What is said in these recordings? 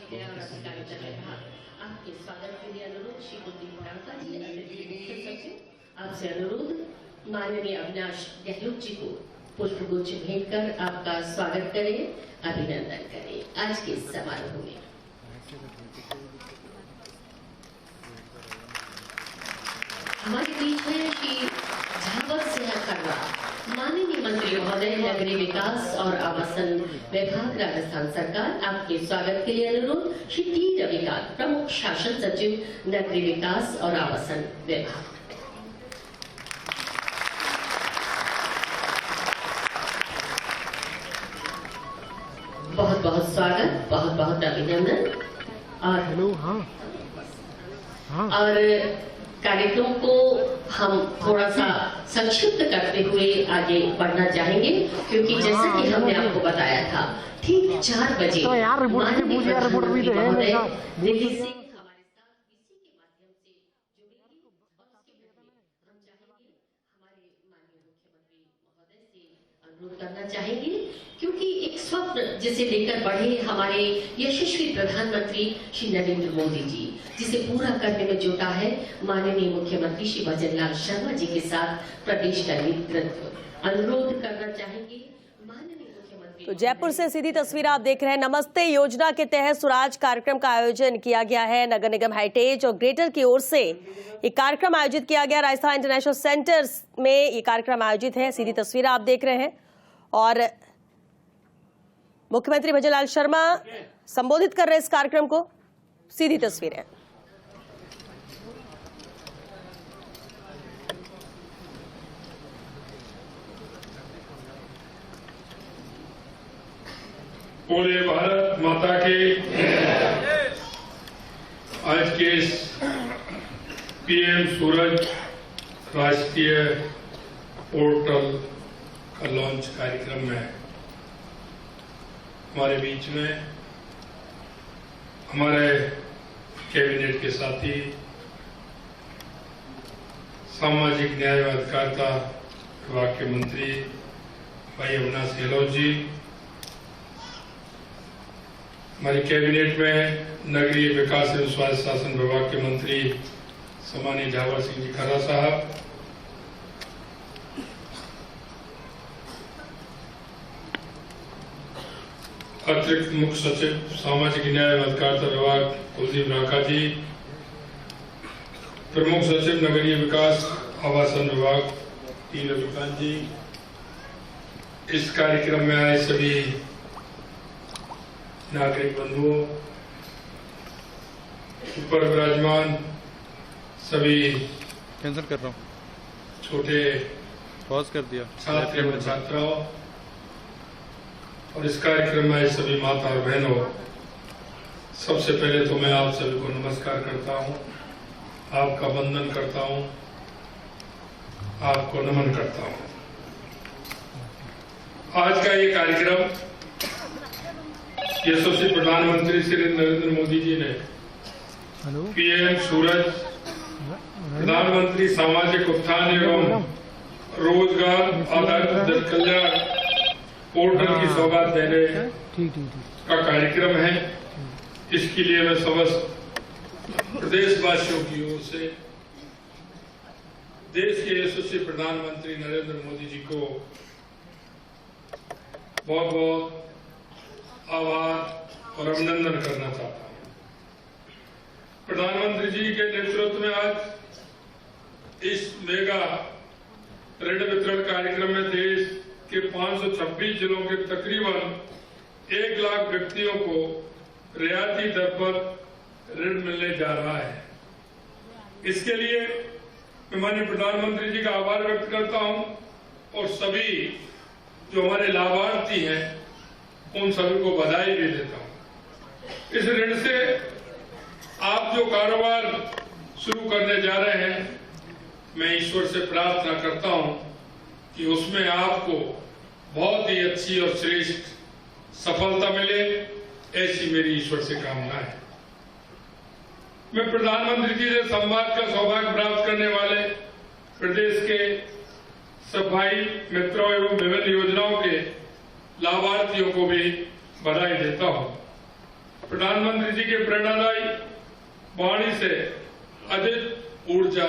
आपके स्वागत के लिए अनुरोध श्री कुलदीप रांका जी, अतिरिक्त मुख्य सचिव, आपसे अनुरोध माननीय अविनाश गहलोत जी को पुष्पगुच्छ भेंट कर आपका स्वागत करें, अभिनंदन करें आज के समारोह में। हमारे बीच में श्री झावर सिंह खड़वा, माननीय मंत्री महोदय, नगरीय विकास और आवासन विभाग, राजस्थान सरकार, आपके स्वागत के लिए अनुरोध श्री टी रविकांत, प्रमुख शासन सचिव, नगरीय विकास और आवासन विभाग। बहुत बहुत स्वागत, बहुत बहुत अभिनंदन। और कार्यक्रम को हम थोड़ा सा संक्षिप्त करते हुए आगे बढ़ना चाहेंगे, क्योंकि जैसा कि हमने आपको बताया था ठीक 4 बजे माननीय प्रधानमंत्री महोदय दिल्ली से हमारे साथ इसी के माध्यम से जुड़ेंगे और उसके पहले हम चाहेंगे हमारे माननीय मुख्यमंत्री महोदय से अनुरोध करना चाहेंगे, क्योंकि एक स्वप्न जिसे लेकर बढ़े हमारे यशस्वी प्रधानमंत्री श्री नरेंद्र मोदी जी, जिसे पूरा करने में जुटा है माननीय मुख्यमंत्री श्री भजनलाल शर्मा जी के साथ प्रदेश का नेतृत्व। अनुरोध करना चाहेंगे माननीय मुख्यमंत्री। तो जयपुर से सीधी तस्वीर आप देख रहे हैं। नमस्ते योजना के तहत स्वराज कार्यक्रम का आयोजन किया गया है। नगर निगम हेरिटेज और ग्रेटर की ओर से ये कार्यक्रम आयोजित किया गया। राजस्थान इंटरनेशनल सेंटर में ये कार्यक्रम आयोजित है। सीधी तस्वीर आप देख रहे हैं और मुख्यमंत्री भजनलाल शर्मा संबोधित कर रहे हैं इस कार्यक्रम को। सीधी तस्वीरें। पूरे भारत माता के आज के इस पीएम सूरज राष्ट्रीय पोर्टल का लॉन्च कार्यक्रम में हमारे बीच में हमारे कैबिनेट के साथी, सामाजिक न्याय और अधिकारिता विभाग के मंत्री भाई अविनाश गहलोत जी, हमारी कैबिनेट में नगरीय विकास एवं स्वायत्त शासन विभाग के मंत्री सम्मानीय झावर सिंह जी खड़ा साहब, अतिरिक्त मुख्य सचिव सामाजिक न्याय एवं अधिकारिता विभाग कुलदीप रांका जी, प्रमुख सचिव नगरीय विकास आवासन विभाग टी रविकांत जी, इस कार्यक्रम में आए सभी नागरिक बंधुओं, ऊपर विराजमान सभी कैंसिल कर रहा हूँ, छोटे पॉज कर दिया, छात्र एवं छात्राओं और इस कार्यक्रम में आए सभी माता और बहनों, सबसे पहले तो मैं आप सभी को नमस्कार करता हूँ, आपका वंदन करता हूँ, आपको नमन करता हूँ। आज का ये कार्यक्रम यशस्वी प्रधानमंत्री श्री नरेंद्र मोदी जी ने पीएम सूरज प्रधानमंत्री सामाजिक उत्थान एवं रोजगार आधारित जन कल्याण पोर्टल की सौगात देने का कार्यक्रम है। इसके लिए मैं समस्त प्रदेशवासियों की ओर से देश के यशस्वी प्रधानमंत्री नरेंद्र मोदी जी को बहुत बहुत आभार और अभिनंदन करना चाहता हूं। प्रधानमंत्री जी के नेतृत्व में आज इस मेगा ऋण वितरण कार्यक्रम में देश के 526 जिलों के तकरीबन 1 लाख व्यक्तियों को रियायती दर पर ऋण मिलने जा रहा है। इसके लिए मैं माननीय प्रधानमंत्री जी का आभार व्यक्त करता हूं और सभी जो हमारे लाभार्थी हैं उन सभी को बधाई भी देता हूं। इस ऋण से आप जो कारोबार शुरू करने जा रहे हैं, मैं ईश्वर से प्रार्थना करता हूं कि उसमें आपको बहुत ही अच्छी और श्रेष्ठ सफलता मिले, ऐसी मेरी ईश्वर से कामना है। मैं प्रधानमंत्री जी से संवाद का सौभाग्य प्राप्त करने वाले प्रदेश के सब भाई मित्रों एवं विभिन्न योजनाओं के लाभार्थियों को भी बधाई देता हूं। प्रधानमंत्री जी के प्रेरणादायी वाणी से अधिक ऊर्जा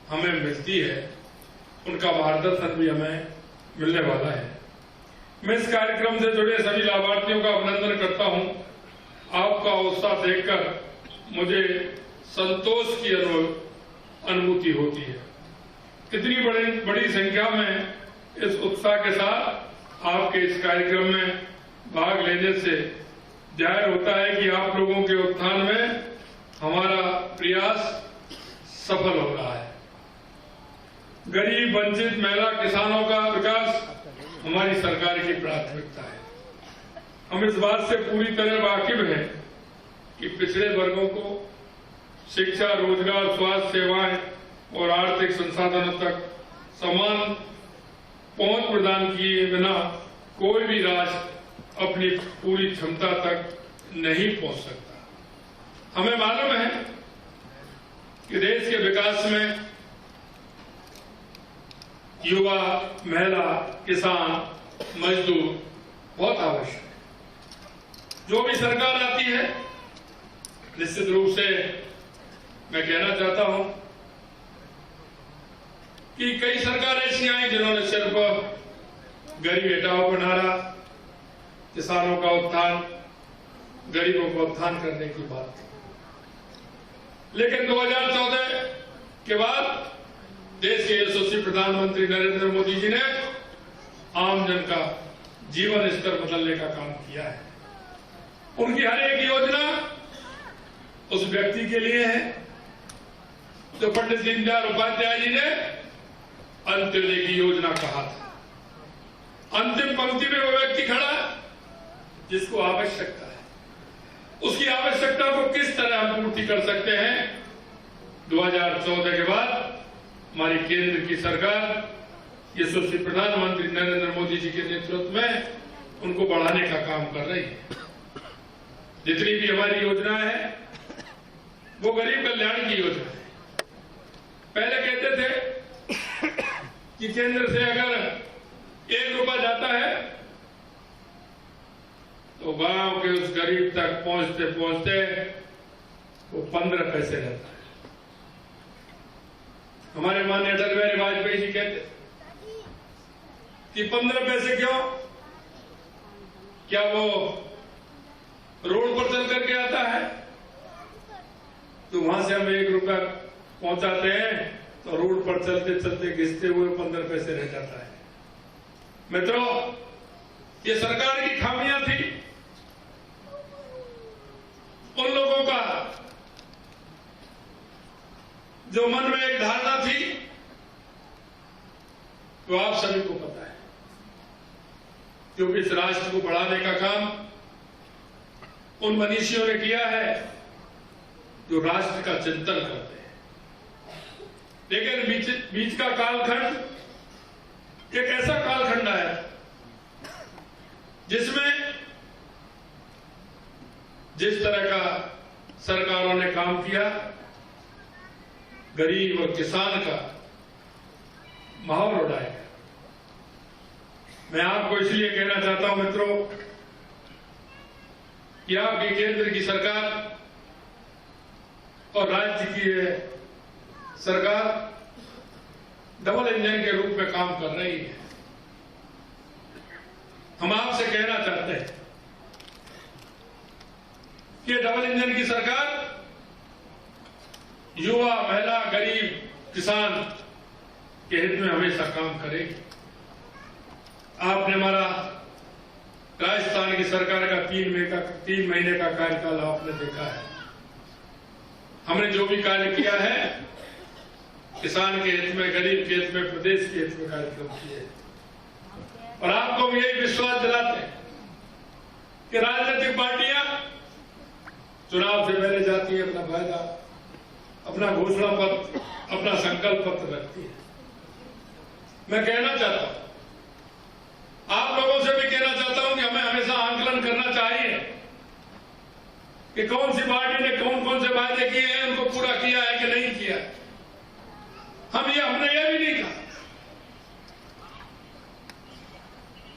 हमें मिलती है, उनका मार्गदर्शन भी हमें मिलने वाला है। मैं इस कार्यक्रम से जुड़े सभी लाभार्थियों का अभिनंदन करता हूं। आपका उत्साह देखकर मुझे संतोष की अनुभूति होती है। इतनी बड़ी संख्या में इस उत्साह के साथ आपके इस कार्यक्रम में भाग लेने से जाहिर होता है कि आप लोगों के उत्थान में हमारा प्रयास सफल हो रहा है। गरीब, वंचित, महिला, किसानों का विकास हमारी सरकार की प्राथमिकता है। हम इस बात से पूरी तरह वाकिफ हैं कि पिछड़े वर्गों को शिक्षा, रोजगार, स्वास्थ्य सेवाएं और आर्थिक संसाधनों तक समान पहुंच प्रदान किए बिना कोई भी राष्ट्र अपनी पूरी क्षमता तक नहीं पहुंच सकता। हमें मालूम है कि देश के विकास में युवा, महिला, किसान, मजदूर बहुत आवश्यक है। जो भी सरकार आती है, निश्चित रूप से मैं कहना चाहता हूं कि कई सरकार ऐसी आई जिन्होंने सिर्फ गरीब हटाओ का नारा, किसानों का उत्थान, गरीबों का उत्थान करने की बात की। लेकिन 2014 के बाद देश के यशस्वी प्रधानमंत्री नरेंद्र मोदी जी ने आम जन का जीवन स्तर बदलने का काम किया है। उनकी हर एक योजना उस व्यक्ति के लिए है जो पंडित दीनदयाल उपाध्याय जी ने अंत्योदय की योजना कहा था। अंतिम पंक्ति में वो व्यक्ति खड़ा जिसको आवश्यकता है। उसकी आवश्यकता को किस तरह हम पूर्ति कर सकते हैं? 2014 के बाद हमारी केंद्र की सरकार यशस्वी प्रधानमंत्री नरेंद्र मोदी जी के नेतृत्व में उनको बढ़ाने का काम कर रही है। जितनी भी हमारी योजनाएं हैं वो गरीब कल्याण की योजना है। पहले कहते थे कि केंद्र से अगर 1 रुपया जाता है तो गांव के उस गरीब तक पहुंचते पहुंचते वो 15 पैसे रहता है। हमारे माननीय अटल बिहारी वाजपेयी जी कहते कि 15 पैसे क्यों? क्या वो रोड पर चल करके आता है? तो वहां से हम 1 रुपया पहुंचाते हैं तो रोड पर चलते चलते घिसते हुए 15 पैसे रह जाता है। मित्रों, ये सरकार की खामियां थी। उन लोगों का जो मन में एक धारणा थी तो आप सभी को पता है, क्योंकि इस राष्ट्र को बढ़ाने का काम उन मनीषियों ने किया है जो राष्ट्र का चिंतन करते हैं। लेकिन बीच का कालखंड एक ऐसा कालखंड है जिसमें जिस तरह का सरकारों ने काम किया, गरीब और किसान का माहौल उड़ाया। मैं आपको इसलिए कहना चाहता हूं मित्रों कि आपकी केंद्र की सरकार और राज्य की सरकार डबल इंजन के रूप में काम कर रही है। हम आपसे कहना चाहते हैं कि डबल इंजन की सरकार युवा, महिला, गरीब, किसान के हित में हमेशा काम करेगी। आपने हमारा राजस्थान की सरकार का 3 महीने का कार्यकाल आपने देखा है। हमने जो भी कार्य किया है किसान के हित में, गरीब के हित में, प्रदेश के हित में कार्यक्रम किए। और आपको हम यही विश्वास दिलाते हैं कि राजनीतिक पार्टियां चुनाव से पहले जाती है, अपना वायदा, अपना घोषणा पत्र, अपना संकल्प पत्र रखती है। मैं कहना चाहता हूं, आप लोगों से भी कहना चाहता हूं कि हमें हमेशा आंकलन करना चाहिए कि कौन सी पार्टी ने कौन कौन से वायदे किए हैं, उनको पूरा किया है कि नहीं किया। हमने यह भी नहीं कहा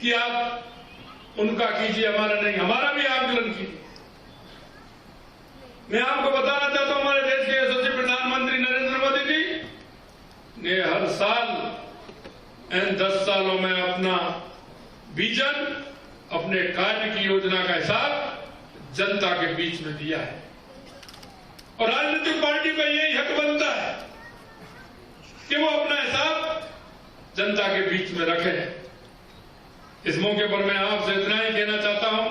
कि आप उनका कीजिए, हमारा नहीं। हमारा भी आंकलन कीजिए मैं आपको बताना चाहता हूं, हमारे देश के यशस्वी प्रधानमंत्री नरेंद्र मोदी जी ने हर साल इन 10 सालों में अपना विजन, अपने कार्य की योजना का हिसाब जनता के बीच में दिया है। और राजनीतिक पार्टी का यही हक बनता है कि वो अपना हिसाब जनता के बीच में रखे। इस मौके पर मैं आपसे इतना ही कहना चाहता हूं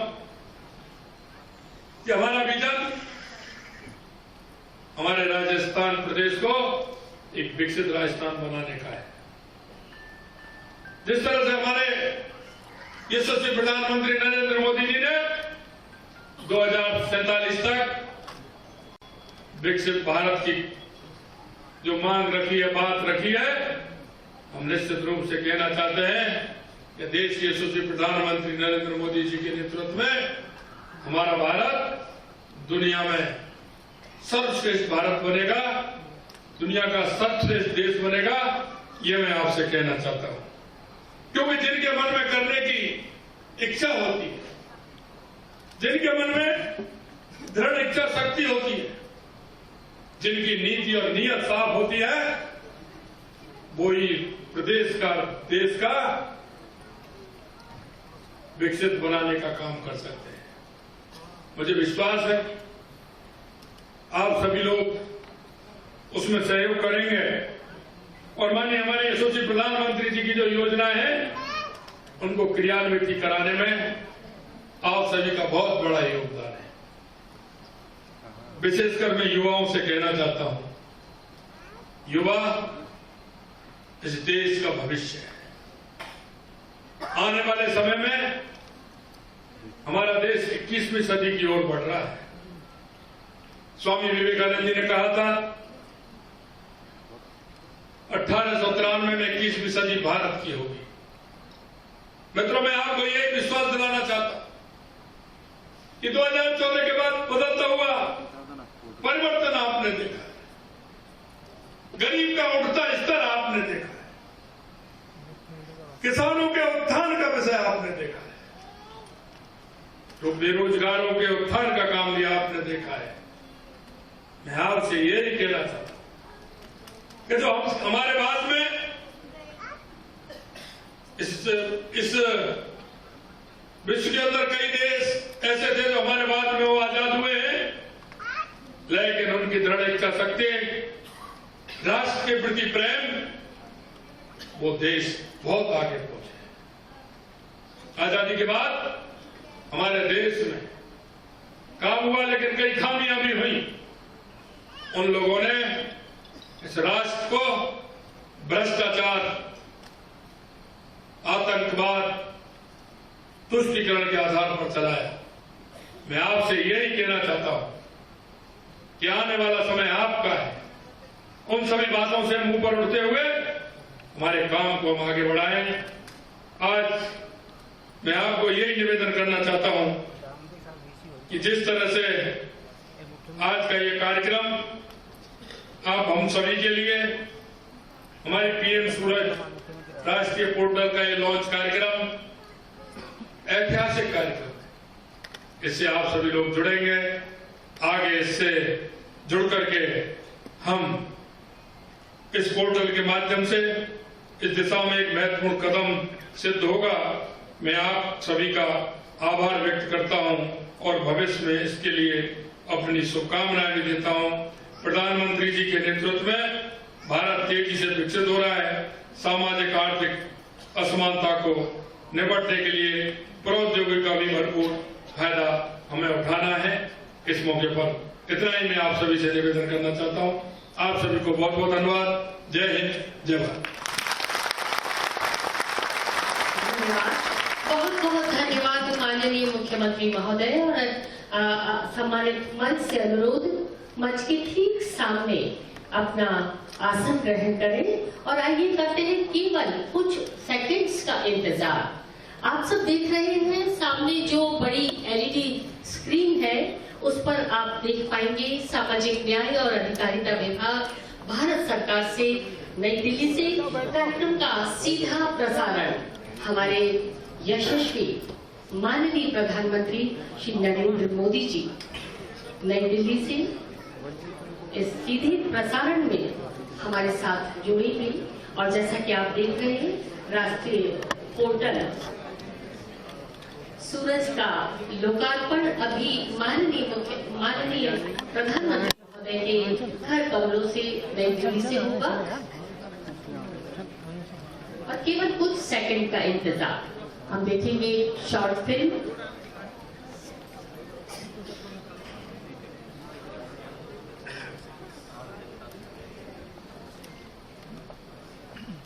कि हमारा विजन हमारे राजस्थान प्रदेश को एक विकसित राजस्थान बनाने का है। जिस तरह से हमारे यशस्वी प्रधानमंत्री नरेंद्र मोदी जी ने 2047 तक विकसित भारत की जो मांग रखी है, बात रखी है, हम निश्चित रूप से कहना चाहते हैं कि देश के यशस्वी प्रधानमंत्री नरेंद्र मोदी जी के नेतृत्व में हमारा भारत दुनिया में सर्वश्रेष्ठ भारत बनेगा, दुनिया का सर्वश्रेष्ठ देश बनेगा। ये मैं आपसे कहना चाहता हूं, क्योंकि जिनके मन में करने की इच्छा होती है, जिनके मन में दृढ़ इच्छा शक्ति होती है, जिनकी नीति और नीयत साफ होती है, वो ही प्रदेश का, देश का विकसित बनाने का काम कर सकते हैं। मुझे विश्वास है आप सभी लोग उसमें सहयोग करेंगे और माननीय हमारे यशस्वी प्रधानमंत्री जी की जो योजनाएं हैं उनको क्रियान्वित कराने में आप सभी का बहुत बड़ा योगदान है। विशेषकर मैं युवाओं से कहना चाहता हूं, युवा इस देश का भविष्य है। आने वाले समय में हमारा देश 21वीं सदी की ओर बढ़ रहा है। स्वामी विवेकानंद जी ने कहा था 1893 में 21वीं सदी भारत की होगी। मित्रों, मैं आपको यही विश्वास दिलाना चाहता हूं कि 2014 के बाद बदलता हुआ परिवर्तन आपने देखा है, गरीब का उठता स्तर आपने देखा है, किसानों के उत्थान का विषय आपने देखा है, तो बेरोजगारों के उत्थान का काम भी आपने देखा है। मैं आपसे यही कहना चाहता हूं कि जो हमारे बाद में इस विश्व के अंदर कई देश ऐसे थे जो हमारे बाद में वो आजाद हुए हैं, लेकिन उनकी दृढ़ इच्छा शक्ति, राष्ट्र के प्रति प्रेम, वो देश बहुत आगे पहुंचे। आजादी के बाद हमारे देश में काम हुआ, लेकिन कई खामियां भी हुई। उन लोगों ने इस राष्ट्र को भ्रष्टाचार, आतंकवाद, तुष्टीकरण के आधार पर चलाया। मैं आपसे यही कहना चाहता हूं कि आने वाला समय आपका है। उन सभी बातों से मुंह पर उठते हुए हमारे काम को हम आगे बढ़ाएं। आज मैं आपको यही निवेदन करना चाहता हूं कि जिस तरह से आज का ये कार्यक्रम आप हम सभी के लिए, हमारे पीएम सूरज राष्ट्रीय पोर्टल का ये लॉन्च कार्यक्रम ऐतिहासिक कार्यक्रम है। इससे आप सभी लोग जुड़ेंगे, आगे इससे जुड़ करके हम इस पोर्टल के माध्यम से इस दिशा में एक महत्वपूर्ण कदम सिद्ध होगा। मैं आप सभी का आभार व्यक्त करता हूं और भविष्य में इसके लिए अपनी शुभकामनाएं भी देता हूं। प्रधानमंत्री जी के नेतृत्व में भारत तेजी से विकसित हो रहा है। सामाजिक आर्थिक असमानता को निपटने के लिए प्रौद्योगिकी का भी भरपूर फायदा हमें उठाना है। इस मौके पर इतना ही मैं आप सभी से निवेदन करना चाहता हूं। आप सभी को बहुत बहुत धन्यवाद। जय हिंद, जय भारत। बहुत बहुत धन्यवाद माननीय मुख्यमंत्री महोदय। और सम्मानित मंच से अनुरोध, मंच के ठीक सामने अपना आसन ग्रहण करें और आइए करते हैं केवल कुछ सेकंड्स का इंतजार। आप सब देख रहे हैं सामने जो बड़ी एलईडी स्क्रीन है, उस पर आप देख पाएंगे सामाजिक न्याय और अधिकारिता विभाग भारत सरकार से नई दिल्ली से कार्यक्रम का सीधा प्रसारण हमारे यशस्वी माननीय प्रधानमंत्री श्री नरेंद्र मोदी जी नई दिल्ली से इस सीधे प्रसारण में हमारे साथ जुड़ी हुई, और जैसा कि आप देख रहे हैं, राष्ट्रीय पोर्टल सूरज का लोकार्पण अभी माननीय प्रधानमंत्री महोदय के घर कमरों से नई दिल्ली से होगा, और केवल कुछ सेकंड का इंतजार। हम देखेंगे शॉर्ट फिल्म।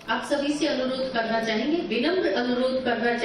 आप सभी से अनुरोध करना चाहेंगे, विनम्र अनुरोध करना चाहेंगे